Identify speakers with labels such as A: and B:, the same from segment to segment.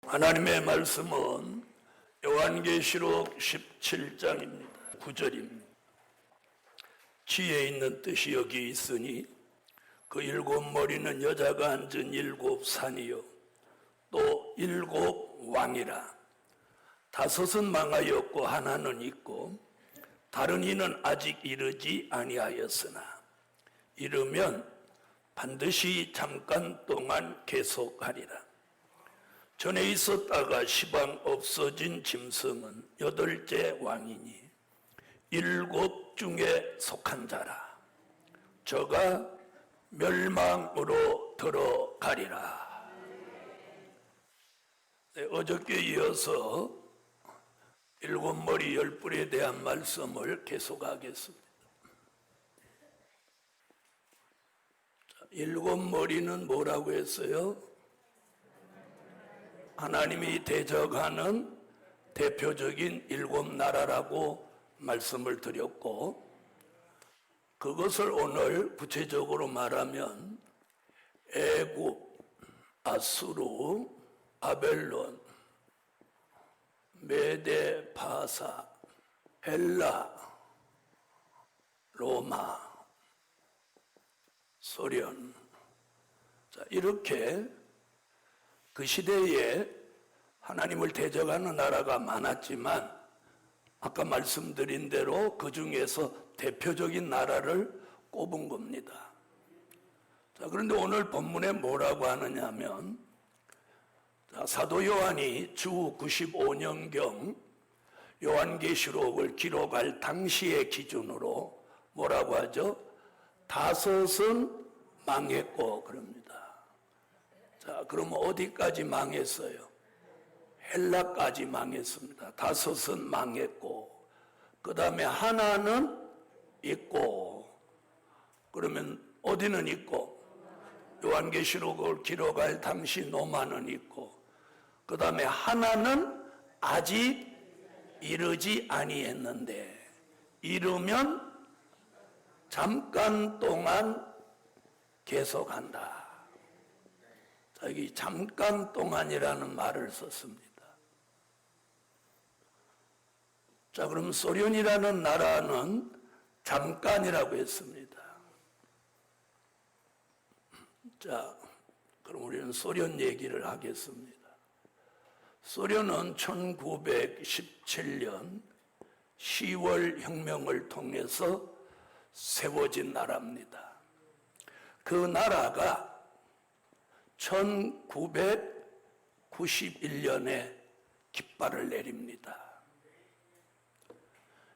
A: 하나님의 말씀은 요한계시록 17장입니다. 9절입니다. 지혜 있는 뜻이 여기 있으니 그 일곱 머리는 여자가 앉은 일곱 산이요 또 일곱 왕이라. 다섯은 망하였고 하나는 있고 다른 이는 아직 이르지 아니하였으나 이르면 반드시 잠깐 동안 계속하리라. 전에 있었다가 시방 없어진 짐승은 여덟째 왕이니 일곱 중에 속한 자라. 저가 멸망으로 들어가리라. 어저께 이어서 일곱 머리 열 뿔에 대한 말씀을 계속하겠습니다. 일곱 머리는 뭐라고 했어요? 하나님이 대적하는 대표적인 일곱 나라라고 말씀을 드렸고, 그것을 오늘 구체적으로 말하면 애굽, 아수르, 바벨론, 메데, 바사, 헬라, 로마, 소련, 이렇게 그 시대에 하나님을 대적하는 나라가 많았지만 아까 말씀드린 대로 그 중에서 대표적인 나라를 꼽은 겁니다. 그런데 오늘 본문에 뭐라고 하느냐 하면 사도 요한이 주 95년경 요한계시록을 기록할 당시의 기준으로 뭐라고 하죠? 다섯은 망했고 그럽니다. 자, 그럼 어디까지 망했어요? 헬라까지 망했습니다. 다섯은 망했고, 그 다음에 하나는 있고, 그러면 어디는 있고? 요한계시록을 기록할 당시 노마는 있고, 그 다음에 하나는 아직 이르지 아니했는데, 이르면 잠깐 동안 계속한다. 여기 잠깐 동안이라는 말을 썼습니다. 자, 그럼 소련이라는 나라는 잠깐이라고 했습니다. 자, 그럼 우리는 소련 얘기를 하겠습니다. 소련은 1917년 10월 혁명을 통해서 세워진 나라입니다. 그 나라가 1991년에 깃발을 내립니다.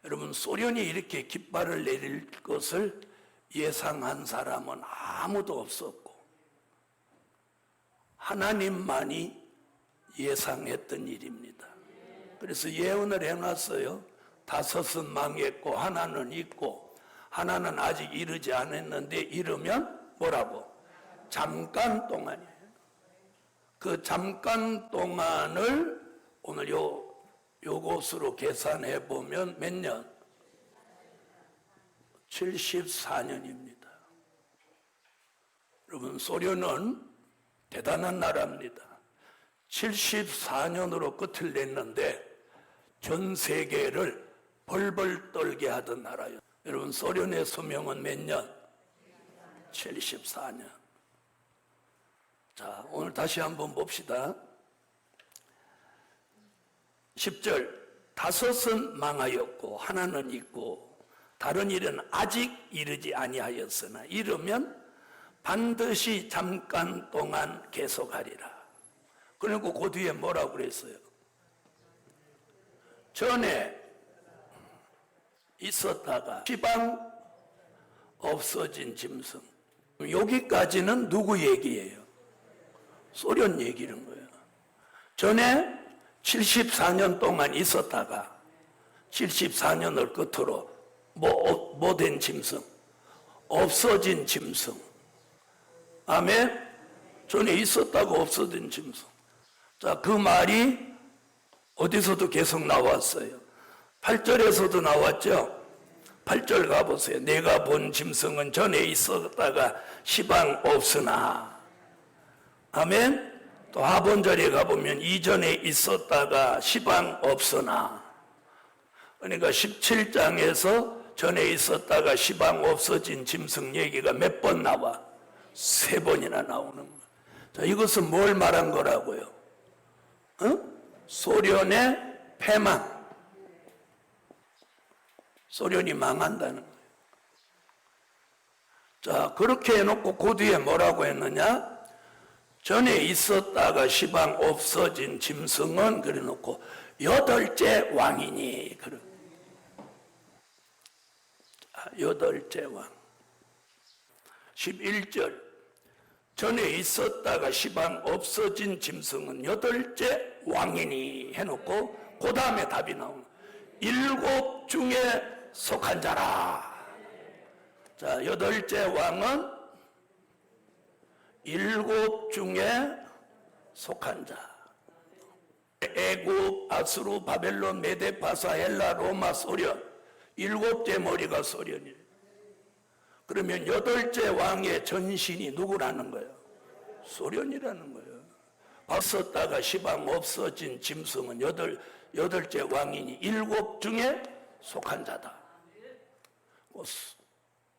A: 여러분, 소련이 이렇게 깃발을 내릴 것을 예상한 사람은 아무도 없었고 하나님만이 예상했던 일입니다. 그래서 예언을 해놨어요. 다섯은 망했고 하나는 있고 하나는 아직 이르지 않았는데 이르면 뭐라고? 잠깐 동안이에요. 그 잠깐 동안을 오늘 요것으로 계산해 보면 몇 년? 74년입니다. 여러분, 소련은 대단한 나라입니다. 74년으로 끝을 냈는데 전 세계를 벌벌 떨게 하던 나라예요. 여러분, 소련의 수명은 몇 년? 74년. 자, 오늘 다시 한번 봅시다. 10절, 다섯은 망하였고 하나는 있고 다른 일은 아직 이르지 아니하였으나 이르면 반드시 잠깐 동안 계속하리라. 그리고 그 뒤에 뭐라고 그랬어요? 전에 있었다가 시방 없어진 짐승. 여기까지는 누구 얘기예요? 소련 얘기는 거예요. 전에 74년 동안 있었다가 74년을 끝으로 뭐 된 짐승? 없어진 짐승. 아멘? 전에 있었다고 없어진 짐승. 자, 그 말이 어디서도 계속 나왔어요. 8절에서도 나왔죠? 8절 가보세요. 내가 본 짐승은 전에 있었다가 시방 없으나. 아멘? 또 하본절에 가보면 이전에 있었다가 시방 없으나, 그러니까 17장에서 전에 있었다가 시방 없어진 짐승 얘기가 몇 번 나와? 3번이나 나오는 거예요. 자, 이것은 뭘 말한 거라고요? 소련의 패망. 소련이 망한다는 거예요. 자, 그렇게 해놓고 그 뒤에 뭐라고 했느냐? 전에 있었다가 시방 없어진 짐승은 그래놓고 8째 왕이니. 자, 8째 왕. 11절. 전에 있었다가 시방 없어진 짐승은 8째 왕이니 해놓고 그 다음에 답이 나오는 7 중에 속한 자라. 자, 8째 왕은 7 중에 속한 자. 애굽, 아수르, 바벨론, 메데, 파사, 헬라, 로마, 소련. 7째 머리가 소련이에요. 그러면 8째 왕의 전신이 누구라는 거예요? 소련이라는 거예요. 없었다가 시방 없어진 짐승은 8째 왕이니 7 중에 속한 자다.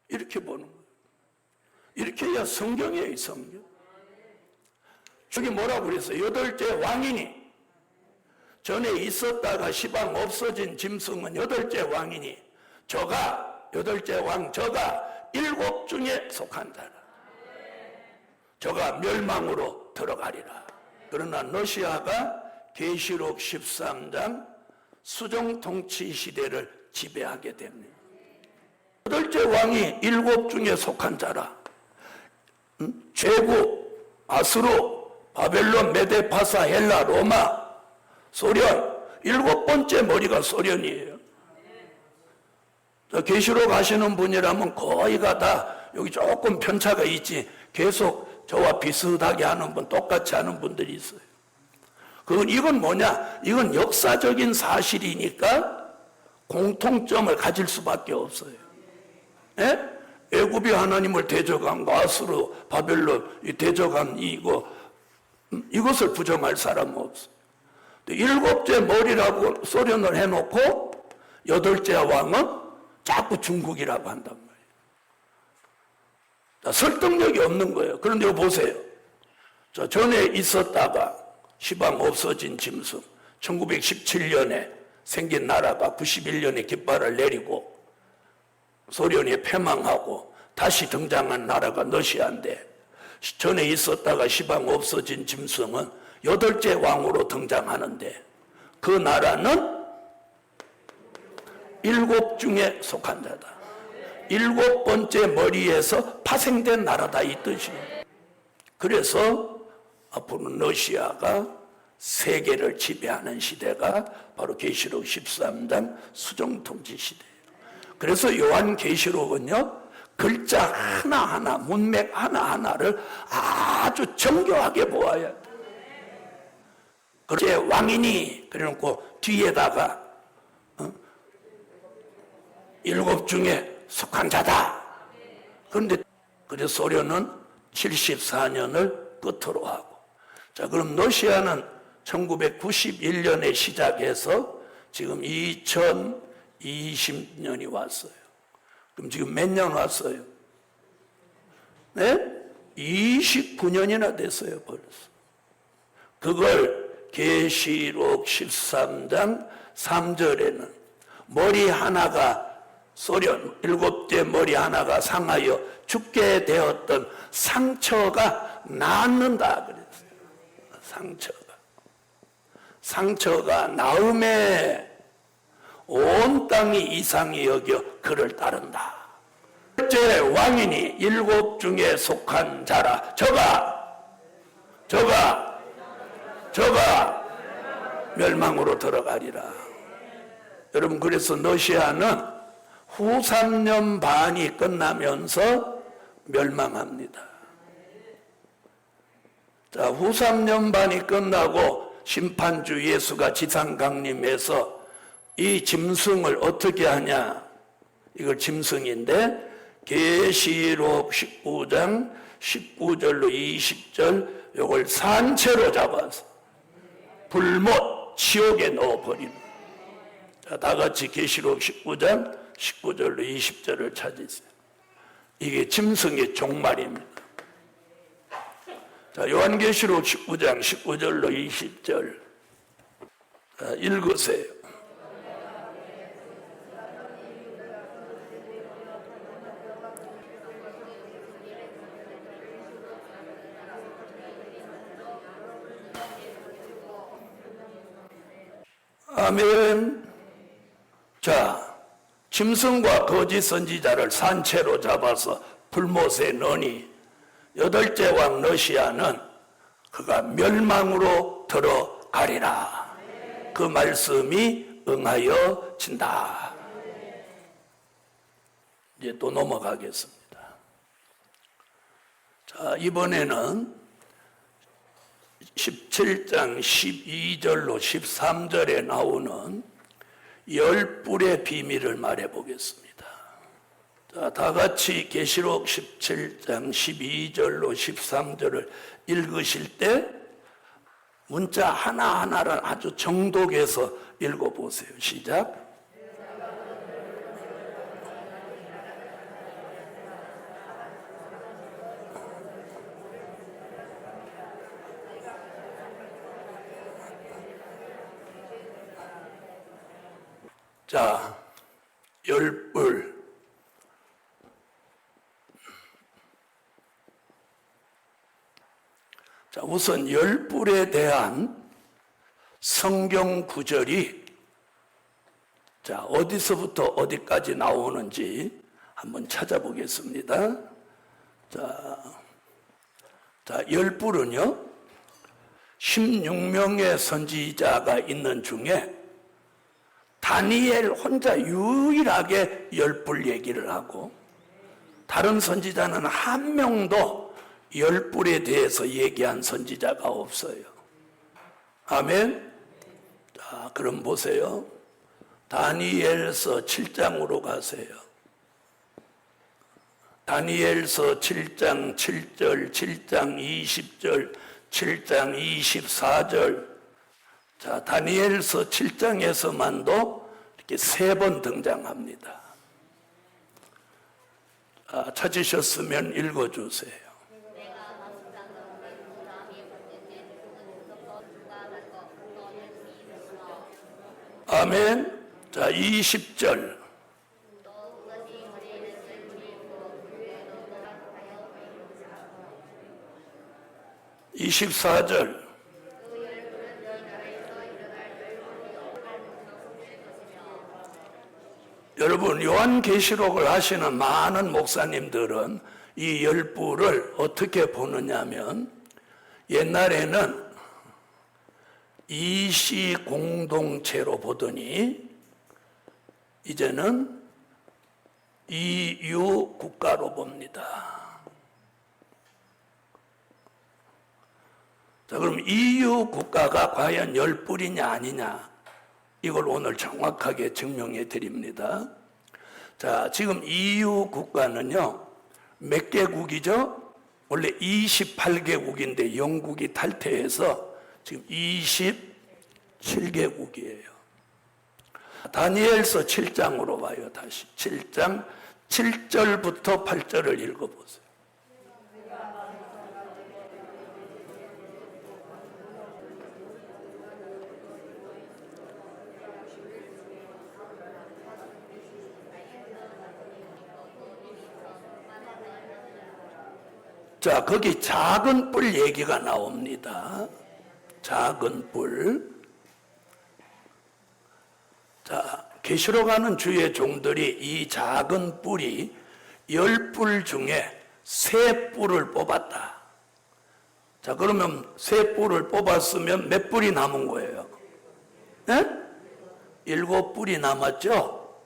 A: 이렇게 보는 거예요. 이렇게 해야 성경이에요, 성경. 저기 뭐라고 그랬어요? 8째 왕이니. 전에 있었다가 시방 없어진 짐승은 8째 왕이니 저가 8째 왕 저가 7 중에 속한 자라. 저가 멸망으로 들어가리라. 그러나 러시아가 계시록 13장 수정 통치 시대를 지배하게 됩니다. 8째 왕이 7 중에 속한 자라. 제국, 아수르, 바벨론, 메데, 파사, 헬라, 로마, 소련. 7번째 머리가 소련이에요. 계시록 하시는 분이라면 거의가 다 여기 조금 편차가 있지 계속 저와 비슷하게 하는 분, 똑같이 하는 분들이 있어요. 이건 뭐냐? 이건 역사적인 사실이니까 공통점을 가질 수밖에 없어요. 예? 애굽이 하나님을 대적한 거, 아수르, 바벨론 대적한 이것을 부정할 사람은 없어요. 7째 머리라고 소련을 해놓고 8째 왕은 자꾸 중국이라고 한단 말이에요. 자, 설득력이 없는 거예요. 그런데 보세요. 자, 전에 있었다가 시방 없어진 짐승. 1917년에 생긴 나라가 91년에 깃발을 내리고 소련이 패망하고 다시 등장한 나라가 러시아인데 전에 있었다가 시방 없어진 짐승은 8째 왕으로 등장하는데 그 나라는 7 중에 속한 자다. 7번째 머리에서 파생된 나라다 이 뜻이에요. 그래서 앞으로 러시아가 세계를 지배하는 시대가 바로 계시록 13장 수정통치 시대예요. 그래서 요한계시록은요 글자 하나하나 문맥 하나하나를 아주 정교하게 보아야 돼요. 그렇게 왕이니 그래놓고 뒤에다가 7 중에 속한 자다. 그런데 그래서 소련은 74년을 끝으로 하고, 자 그럼 러시아는 1991년에 시작해서 지금 2020년이 왔어요. 그럼 지금 몇 년 왔어요? 네? 29년이나 됐어요 벌써. 그걸 계시록 13장 3절에는 머리 하나가 소련 7째 머리 하나가 상하여 죽게 되었던 상처가 낫는다 그랬어요. 상처가 나음에 온 땅이 이상히 여겨 그를 따른다. 첫째 왕이니 7 중에 속한 자라. 저가 멸망으로 들어가리라. 여러분 그래서 러시아는 후 3년 반이 끝나면서 멸망합니다. 자, 후 3년 반이 끝나고 심판주 예수가 지상 강림해서 이 짐승을 어떻게 하냐? 이걸 짐승인데 계시록 19장 19절로 20절 요걸 산채로 잡아서 불못 지옥에 넣어버리는. 자, 다 같이 계시록 19장 19절로 20절을 찾으세요. 이게 짐승의 종말입니다. 자, 요한계시록 19장 19절로 20절. 자, 읽으세요. 아멘. 자, 짐승과 거짓 선지자를 산채로 잡아서 불못에 넣으니 여덟째 왕 러시아는 그가 멸망으로 들어가리라. 그 말씀이 응하여진다. 이제 또 넘어가겠습니다. 자, 이번에는 17장 12절로 13절에 나오는 열불의 비밀을 말해 보겠습니다. 자, 다 같이 계시록 17장 12절로 13절을 읽으실 때 문자 하나하나를 아주 정독해서 읽어보세요. 시작. 자, 열불. 자, 우선 열불에 대한 성경 구절이 자, 어디서부터 어디까지 나오는지 한번 찾아보겠습니다. 자, 열불은요, 16명의 선지자가 있는 중에 다니엘 혼자 유일하게 열불 얘기를 하고 다른 선지자는 한 명도 열불에 대해서 얘기한 선지자가 없어요. 아멘. 자, 그럼 보세요. 다니엘서 7장으로 가세요. 다니엘서 7장 7절, 7장 20절, 7장 24절. 자, 다니엘서 7장에서만도 이렇게 3번 등장합니다. 찾으셨으면 읽어주세요. 아멘. 자, 20절. 24절. 여러분, 요한계시록을 하시는 많은 목사님들은 이 열불을 어떻게 보느냐면 옛날에는 이시 공동체로 보더니 이제는 EU 국가로 봅니다. 자, 그럼 EU 국가가 과연 열불이냐 아니냐, 이걸 오늘 정확하게 증명해 드립니다. 자, 지금 EU 국가는요, 몇 개국이죠? 원래 28개국인데 영국이 탈퇴해서 지금 27개국이에요. 다니엘서 7장으로 와요. 다시 7장 7절부터 8절을 읽어보세요. 자, 거기 작은 뿔 얘기가 나옵니다. 작은 뿔. 자, 계시록 하는 주의 종들이 이 작은 뿔이 10뿔 중에 3뿔을 뽑았다. 자, 그러면 3뿔을 뽑았으면 몇 뿔이 남은 거예요? 네? 7뿔이 남았죠?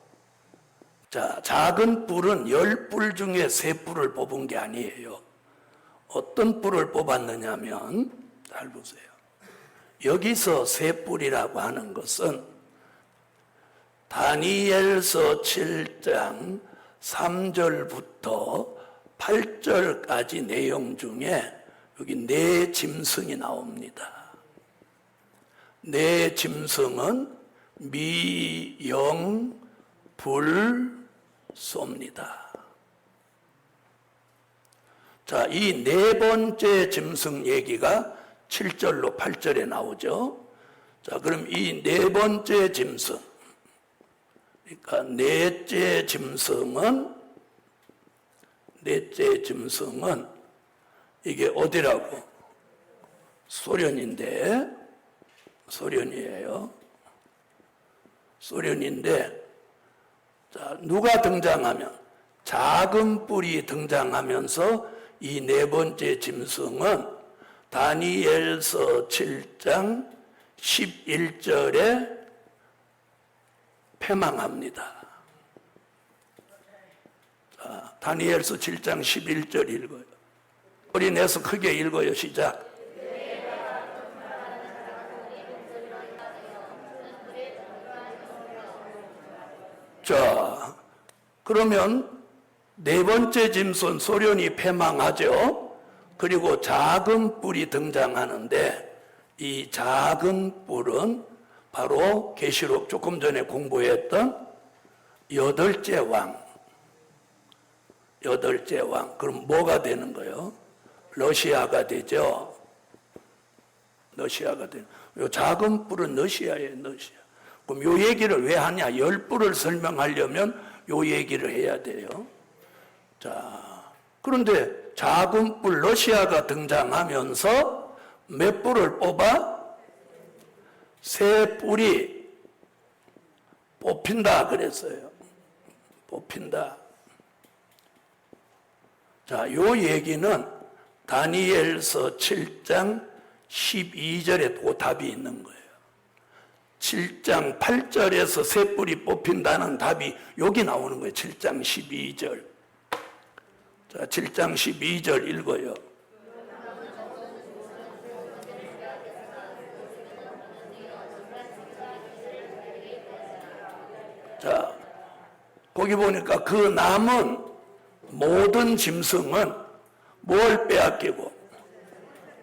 A: 자, 작은 뿔은 10뿔 중에 3뿔을 뽑은 게 아니에요. 어떤 뿔을 뽑았느냐면, 잘 보세요. 여기서 3뿔이라고 하는 것은 다니엘서 7장 3절부터 8절까지 내용 중에 여기 네 짐승이 나옵니다. 네 짐승은 미, 영, 불, 소입니다. 자, 이 네 번째 짐승 얘기가 7절로 8절에 나오죠. 자, 그럼 이 네 번째 짐승, 그러니까 넷째 짐승은 이게 어디라고? 소련인데, 소련이에요. 소련인데, 자, 누가 등장하면? 작은 뿔이 등장하면서 이 네 번째 짐승은 다니엘서 7장 11절에 패망합니다. 자, 다니엘서 7장 11절 읽어요. 우리 내서 크게 읽어요. 시작. 자, 그러면 네 번째 짐승 소련이 패망하죠. 그리고 작은 뿔이 등장하는데 이 작은 뿔은 바로 계시록 조금 전에 공부했던 여덟째 왕. 그럼 뭐가 되는 거예요? 러시아가 되죠. 러시아가 되는. 요 작은 뿔은 러시아예요, 러시아. 그럼 요 얘기를 왜 하냐? 열 뿔을 설명하려면 요 얘기를 해야 돼요. 자, 그런데 작은 뿔 러시아가 등장하면서 몇 뿔을 뽑아? 세 뿔이 뽑힌다 그랬어요. 뽑힌다. 자, 요 얘기는 다니엘서 7장 12절에 또 답이 있는 거예요. 7장 8절에서 세 뿔이 뽑힌다는 답이 여기 나오는 거예요. 7장 12절. 자, 7장 12절 읽어요. 자, 거기 보니까 그 남은 모든 짐승은 뭘 빼앗기고?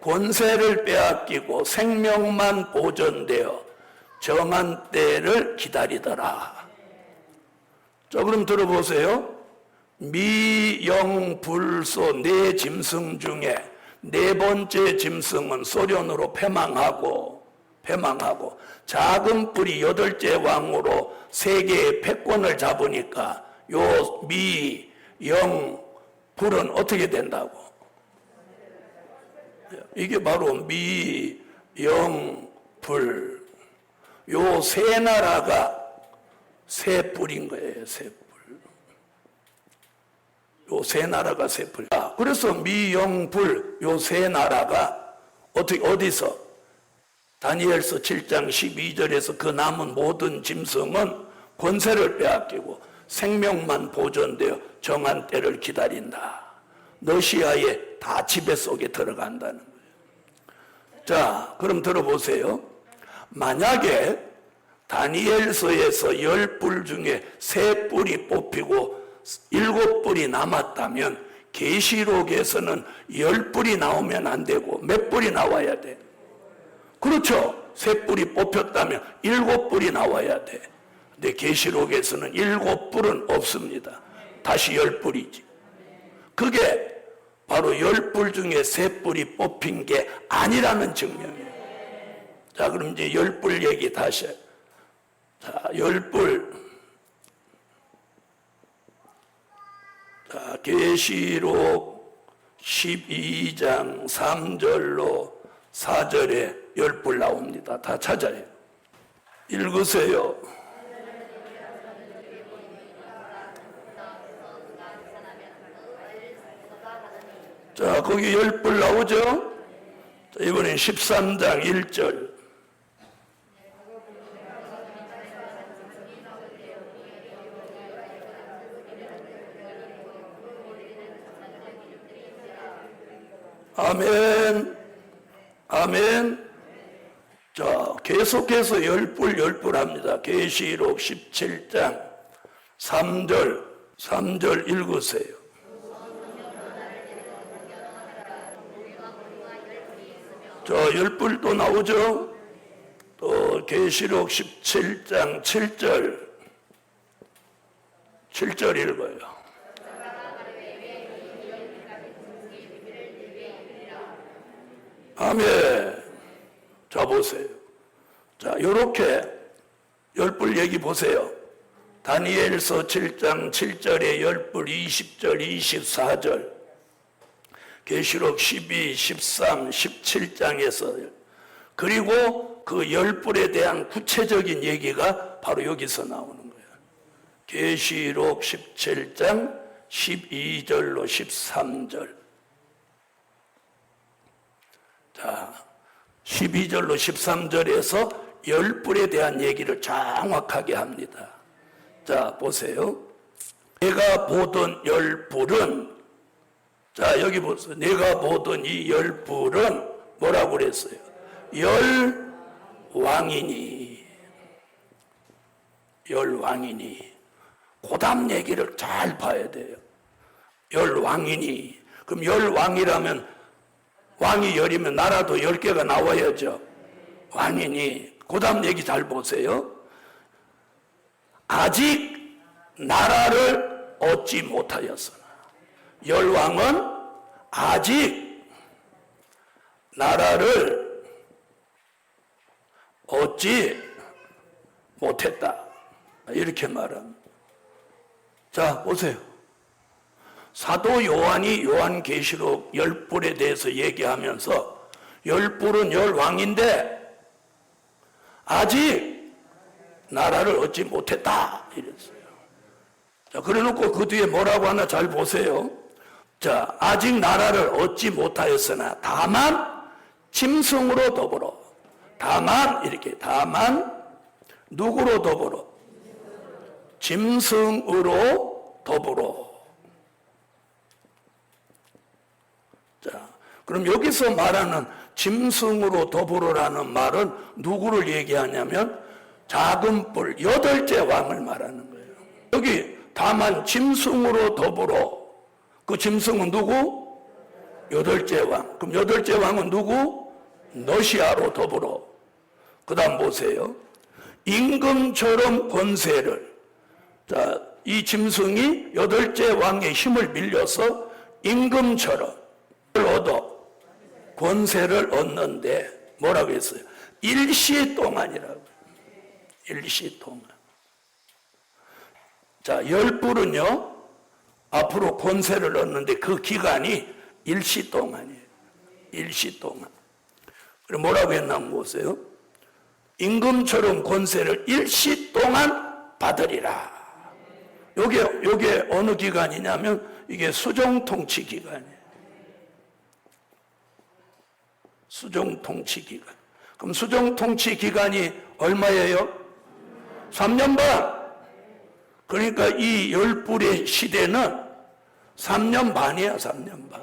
A: 권세를 빼앗기고 생명만 보존되어 정한 때를 기다리더라. 자, 그럼 들어보세요. 미, 영, 불, 소 네 짐승 중에 네 번째 짐승은 소련으로 패망하고 작은 뿔이 여덟째 왕으로 세계의 패권을 잡으니까 요 미, 영, 불은 어떻게 된다고? 이게 바로 미, 영, 불. 요 세 나라가 세 뿔인 거예요, 세 뿔. 요 세 나라가 세 뿔. 그래서 미, 영, 불, 요 세 나라가 어디서? 다니엘서 7장 12절에서 그 남은 모든 짐승은 권세를 빼앗기고 생명만 보존되어 정한 때를 기다린다. 러시아의 다 지배 속에 들어간다는 거예요. 자, 그럼 들어보세요. 만약에 다니엘서에서 10뿔 중에 3뿔이 뽑히고 7뿔이 남았다면 계시록에서는 10뿔이 나오면 안 되고 몇 뿔이 나와야 돼? 그렇죠. 3뿔이 뽑혔다면 7뿔이 나와야 돼. 근데 계시록에서는 7뿔은 없습니다. 다시 10뿔이지. 그게 바로 10뿔 중에 3뿔이 뽑힌 게 아니라는 증명이에요. 자, 그럼 이제 10뿔 얘기 다시 해요. 자, 10뿔. 자, 계시록 12장 3절로 4절에 10뿔 나옵니다. 다 찾아요. 읽으세요. 자, 거기 10뿔 나오죠? 자, 이번엔 13장 1절. 아멘. 아멘. 자, 계속해서 10뿔 합니다. 계시록 17장 3절. 3절 읽으세요. 저 열불도 나오죠. 또 계시록 17장 7절 읽어요. 아멘. 자 보세요. 자 요렇게 열불 얘기 보세요. 다니엘서 7장 7절에 열불 20절 24절 계시록 12, 13, 17장에서 그리고 그 열불에 대한 구체적인 얘기가 바로 여기서 나오는 거예요. 계시록 17장 12절로 13절. 자, 12절로 13절에서 열불에 대한 얘기를 정확하게 합니다. 자, 보세요. 내가 보던 열불은, 자, 여기 보세요. 내가 보던 이 열불은 뭐라고 그랬어요? 열왕이니. 열왕이니. 그 다음 얘기를 잘 봐야 돼요. 열왕이니. 그럼 열왕이라면 왕이 열이면 나라도 10개가 나와야죠. 왕이니. 그 다음 얘기 잘 보세요. 아직 나라를 얻지 못하였으나. 열왕은 아직 나라를 얻지 못했다. 이렇게 말합니다. 자, 보세요. 사도 요한이 요한계시록 열불에 대해서 얘기하면서 열불은 열왕인데 아직 나라를 얻지 못했다 이랬어요. 자, 그래놓고 그 뒤에 뭐라고 하나 잘 보세요. 자, 아직 나라를 얻지 못하였으나 다만 짐승으로 더불어. 다만 이렇게 다만 누구로 더불어? 짐승으로 더불어. 자, 그럼 여기서 말하는 짐승으로 더불어라는 말은 누구를 얘기하냐면 작은 뿔 8째 왕을 말하는 거예요. 여기 다만 짐승으로 더불어. 그 짐승은 누구? 8째 왕. 그럼 8째 왕은 누구? 너시아로 더불어. 그 다음 보세요. 임금처럼 권세를. 자, 이 짐승이 8째 왕의 힘을 빌려서 임금처럼 얻어. 권세를 얻는데 뭐라고 했어요? 일시 동안이라고. 일시 동안. 자, 열불은요, 앞으로 권세를 얻는데 그 기간이 일시 동안이에요. 일시 동안. 그럼 뭐라고 했나면 보세요. 임금처럼 권세를 일시 동안 받으리라. 요게 어느 기간이냐면 이게 수종통치 기간이에요. 수종통치 기간. 그럼 수종통치 기간이 얼마예요? 3년 반. 그러니까 이 열불의 시대는 3년 반이야, 3년 반.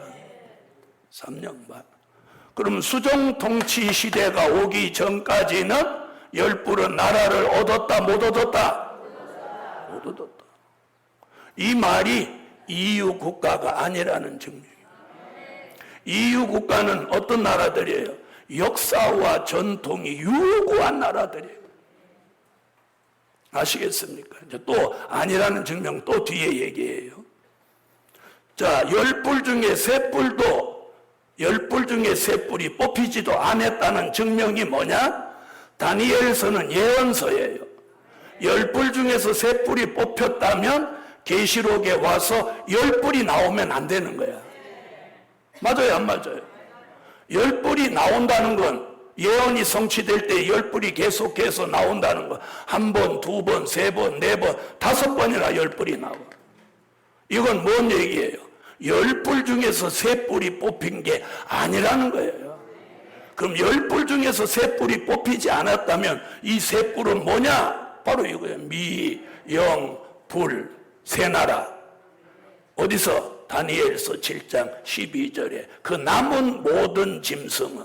A: 3년 반. 그럼 수종통치 시대가 오기 전까지는 열불은 나라를 얻었다, 못 얻었다? 못 얻었다. 이 말이 EU 국가가 아니라는 증명이에요. EU 국가는 어떤 나라들이에요? 역사와 전통이 유구한 나라들이에요. 아시겠습니까? 이제 또 아니라는 증명 또 뒤에 얘기해요. 자, 열불 중에 세 뿔도 열불 중에 세 뿔이 뽑히지도 않았다는 증명이 뭐냐? 다니엘서는 예언서예요. 열불 중에서 세 뿔이 뽑혔다면 계시록에 와서 열뿔이 나오면 안 되는 거야. 맞아요, 안 맞아요? 열뿔이 나온다는 건 예언이 성취될 때 열뿔이 계속해서 나온다는 거. 한 번, 두 번, 세 번, 네 번, 5번이나 열뿔이 나와. 이건 뭔 얘기예요? 열뿔 중에서 세 뿔이 뽑힌 게 아니라는 거예요. 그럼 열뿔 중에서 세 뿔이 뽑히지 않았다면 이 세 뿔은 뭐냐? 바로 이거예요. 미, 영, 불, 세 나라. 어디서? 다니엘서 7장 12절에 그 남은 모든 짐승은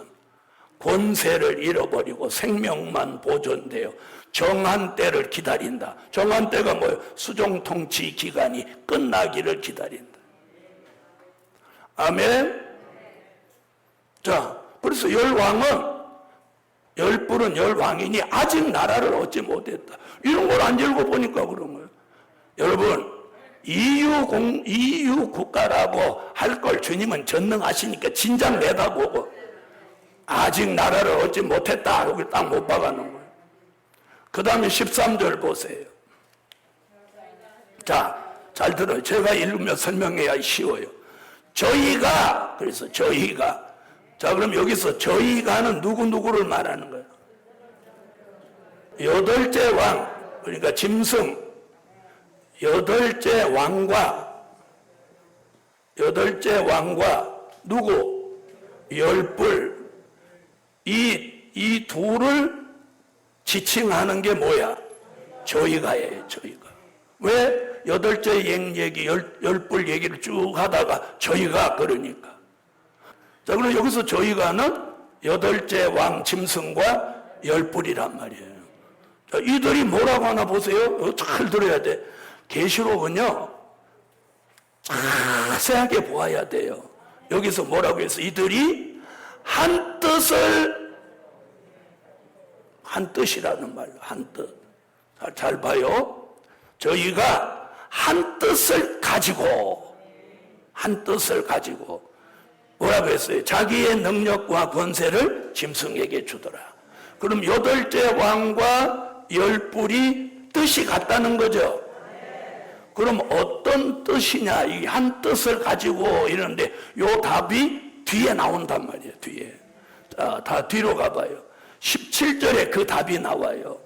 A: 권세를 잃어버리고 생명만 보존되어 정한 때를 기다린다. 정한 때가 뭐예요? 수종 통치 기간이 끝나기를 기다린다. 아멘. 자, 그래서 열불은 열왕이니 아직 나라를 얻지 못했다. 이런 걸 안 읽어보니까 그런 거예요. 여러분, EU 국가라고 할 걸 주님은 전능하시니까 진작 내다보고 아직 나라를 얻지 못했다. 여기 딱 못 박아놓은 거예요. 그 다음에 13절 보세요. 자, 잘 들어요. 제가 읽으며 설명해야 쉬워요. 그래서 저희가. 자, 그럼 여기서 저희가는 누구를 말하는 거예요? 여덟째 왕, 그러니까 짐승, 여덟째 왕과 누구? 열불. 이 둘을 지칭하는 게 뭐야? 저희가예요, 저희가. 왜? 여덟째 얘기, 열불 얘기를 쭉 하다가 저희가 그러니까. 자, 그럼 여기서 저희가는 여덟째 왕 짐승과 열불이란 말이에요. 자, 이들이 뭐라고 하나 보세요. 잘 들어야 돼. 계시록은요, 자세하게 보아야 돼요. 여기서 뭐라고 해서 이들이 한 뜻이라는 말로, 한 뜻. 잘 봐요. 저희가 한 뜻을 가지고 뭐라고 했어요? 자기의 능력과 권세를 짐승에게 주더라. 그럼 여덟째 왕과 열불이 뜻이 같다는 거죠. 그럼 어떤 뜻이냐? 이 한 뜻을 가지고 이러는데 요 답이 뒤에 나온단 말이에요. 뒤에. 자, 다 뒤로 가봐요. 17절에 그 답이 나와요.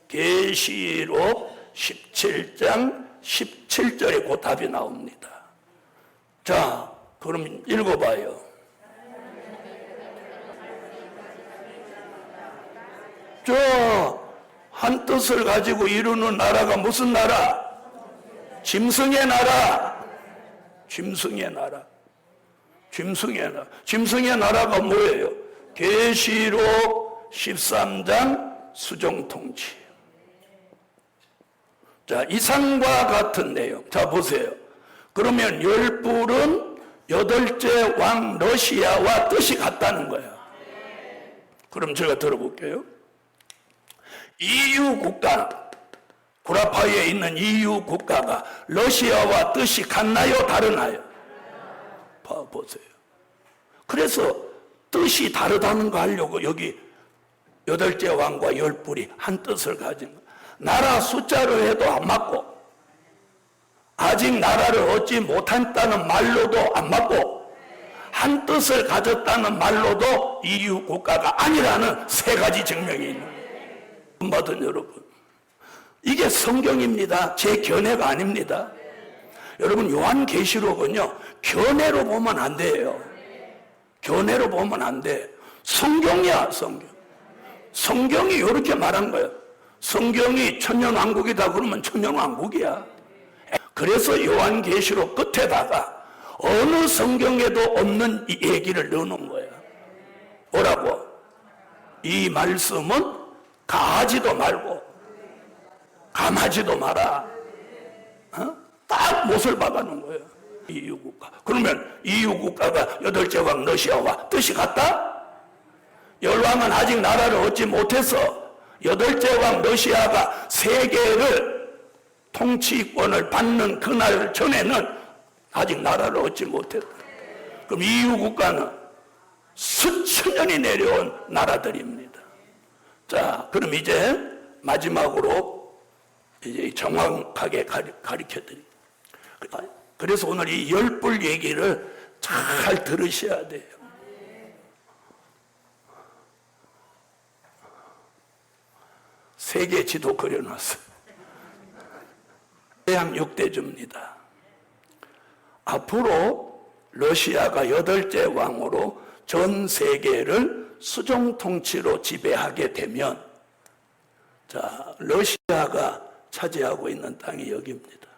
A: 계시록 17장 17절에 그 답이 나옵니다. 자, 그럼 읽어봐요. 한 뜻을 가지고 이루는 나라가 무슨 나라? 짐승의 나라. 짐승의 나라가 뭐예요? 계시록 13장 수종통치. 자, 이상과 같은 내용. 자, 보세요. 그러면 열불은 여덟째 왕 러시아와 뜻이 같다는 거예요. 그럼 제가 들어볼게요. EU 국가, 구라파에 있는 EU 국가가 러시아와 뜻이 같나요? 다르나요? 보세요. 그래서 뜻이 다르다는 거 하려고 여기 여덟째 왕과 열불이 한 뜻을 가진 거. 나라 숫자로 해도 안 맞고, 아직 나라를 얻지 못했다는 말로도 안 맞고, 한 뜻을 가졌다는 말로도 EU 국가가 아니라는 세 가지 증명이 있는 거예요. 받은 여러분, 이게 성경입니다. 제 견해가 아닙니다. 여러분, 요한계시록은요, 견해로 보면 안 돼요. 견해로 보면 안 돼. 성경이야, 성경. 성경이 이렇게 말한 거예요. 성경이 천년왕국이다 그러면 천년왕국이야. 그래서 요한계시록 끝에다가 어느 성경에도 없는 이 얘기를 넣어놓은 거예요. 뭐라고? 이 말씀은 가하지도 말고 감하지도 마라. 딱 못을 박아놓은 거예요. EU 국가. 그러면 EU 국가가 여덟째 왕 러시아와 뜻이 같다? 열왕은 아직 나라를 얻지 못해서 여덟째 왕 러시아가 세계를 통치권을 받는 그날 전에는 아직 나라를 얻지 못했다. 그럼 EU 국가는 수천 년이 내려온 나라들입니다. 자, 그럼 이제 마지막으로 이제 정확하게 가르쳐 드립니다. 그래서 오늘 이 열불 얘기를 잘 들으셔야 돼요. 세계 지도 그려놨어요. 태양 6대주입니다. 앞으로 러시아가 여덟째 왕으로 전 세계를 수종 통치로 지배하게 되면, 자, 러시아가 차지하고 있는 땅이 여기입니다.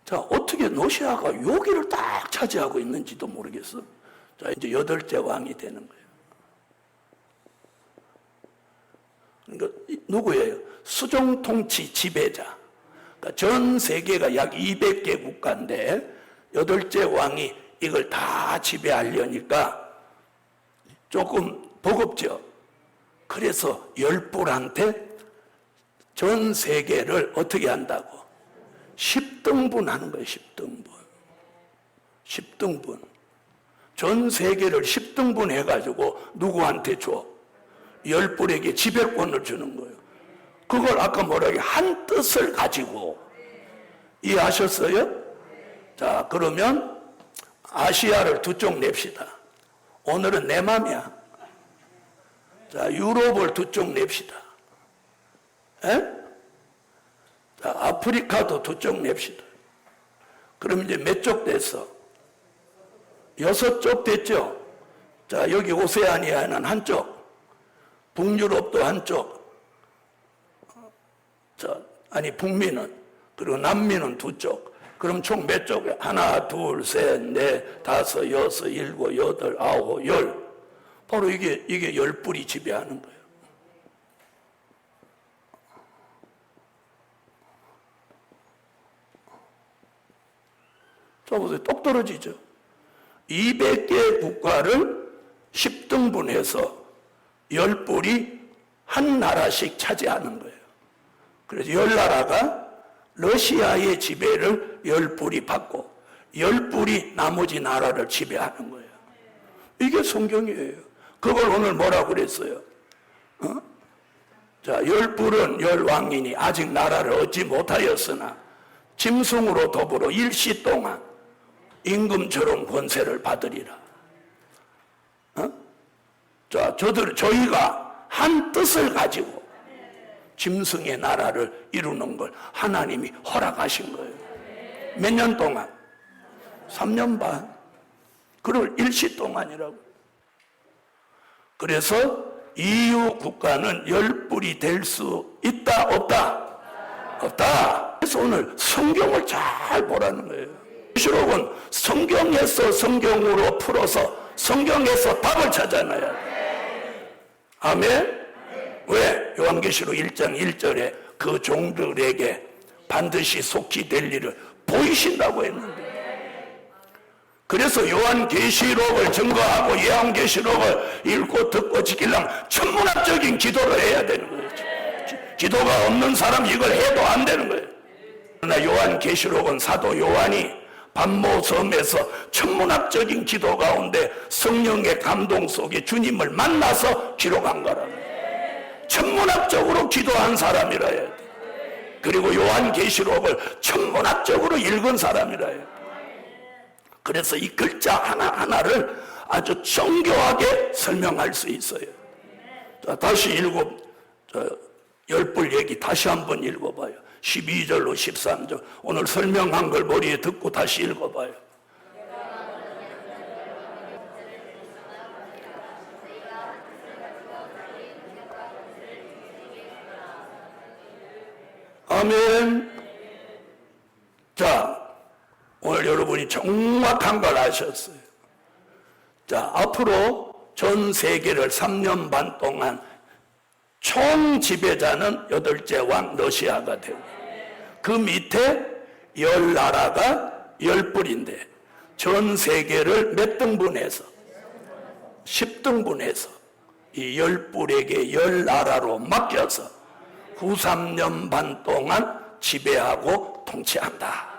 A: 자, 어떻게 러시아가 여기를 딱 차지하고 있는지도 모르겠어. 자, 이제 여덟째 왕이 되는 거예요. 그러니까 누구예요? 수종 통치 지배자. 그러니까 전 세계가 약 200개 국가인데 8째 왕이 이걸 다 지배하려니까 조금 버겁죠. 그래서 열불한테 전 세계를 어떻게 한다고? 10등분 하는 거예요. 10등분. 10등분. 전 세계를 10등분 해가지고 누구한테 줘? 열불에게 지배권을 주는 거예요. 그걸 아까 뭐라고 한 뜻을 가지고 이해하셨어요? 자, 그러면 아시아를 두 쪽 냅시다. 오늘은 내 맘이야. 자, 유럽을 두 쪽 냅시다. 에? 자, 아프리카도 두 쪽 냅시다. 그럼 이제 몇 쪽 됐어? 6쪽 됐죠? 자, 여기 오세아니아는 한쪽, 북유럽도 한쪽, 자, 아니, 북미는, 그리고 남미는 두 쪽. 그럼 총 몇 쪽이야? 하나, 둘, 셋, 넷, 다섯, 여섯, 일곱, 여덟, 아홉, 열. 바로 이게 열불이 지배하는 거예요. 자, 보세요. 똑 떨어지죠? 200개 국가를 10등분해서 열불이 한 나라씩 차지하는 거예요. 그래서 10나라가 러시아의 지배를 열불이 받고 열불이 나머지 나라를 지배하는 거예요. 이게 성경이에요. 그걸 오늘 뭐라고 그랬어요? 자, 열불은 열왕이니 아직 나라를 얻지 못하였으나 짐승으로 더불어 일시 동안 임금처럼 권세를 받으리라. 자, 저희가 한 뜻을 가지고 짐승의 나라를 이루는 걸 하나님이 허락하신 거예요. 몇 년 동안? 3년 반. 그걸 일시 동안이라고. 그래서 EU 국가는 열불이 될 수 있다, 없다? 없다. 그래서 오늘 성경을 잘 보라는 거예요. 계시록은 성경에서 성경으로 풀어서 성경에서 답을 찾아내야 돼. 아멘? 왜? 요한계시록 1장 1절에 그 종들에게 반드시 속히 될 일을 보이신다고 했는데, 그래서 요한계시록을 증거하고 요한계시록을 읽고 듣고 지키려면 천문학적인 기도를 해야 되는 거예요. 기도가 없는 사람 이걸 해도 안 되는 거예요. 그러나 요한계시록은 사도 요한이 반모섬에서 천문학적인 기도 가운데 성령의 감동 속에 주님을 만나서 기록한 거라고. 천문학적으로 기도한 사람이라 해야 돼. 그리고 요한계시록을 천문학적으로 읽은 사람이라 해야 돼. 그래서 이 글자 하나하나를 아주 정교하게 설명할 수 있어요. 자, 다시 열불 얘기 다시 한번 읽어봐요. 12절로 13절. 오늘 설명한 걸 머리에 듣고 다시 읽어봐요. 아멘. 자, 오늘 여러분이 정확한 걸 아셨어요. 자, 앞으로 전 세계를 3년 반 동안 총 지배자는 8째 왕 러시아가 되고, 그 밑에 10나라가 10불인데 전 세계를 몇 등분해서? 10등분해서 이 10불에게 10나라로 맡겨서 후 3년 반 동안 지배하고 통치한다.